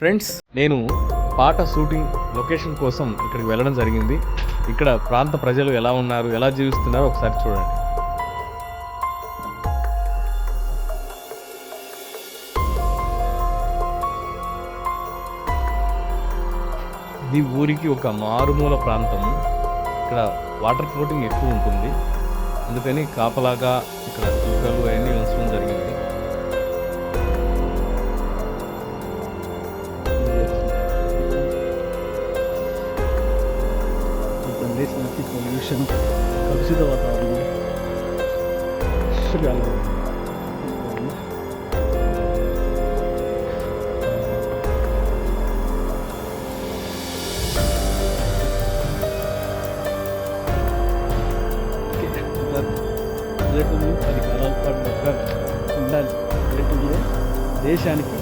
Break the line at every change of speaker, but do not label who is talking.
Friends, నేను పాట shooting location కోసం ఇక్కడికి వెళ్ళడం జరిగింది. ఇక్కడ ప్రాంత ప్రజలు ఎలా ఉన్నారు, ఎలా జీవిస్తున్నారో ఒకసారి చూడండి. ఇది ఊరికి ఒక మారుమూల ప్రాంతము. ఇక్కడ వాటర్ ఫ్లోటింగ్ ఎక్కువ ఉంటుంది. అందుకని కాపలాగా ఇక్కడ కుక్కలు అవన్నీ ఉంచడం జరిగింది.
देशव्यापी పొల్యూషన్, కలుషిత వాతావరణం, గాలి పర్యటనలు 10 కాలాల పాటు ఉండాలి. పర్యటనలు దేశానికి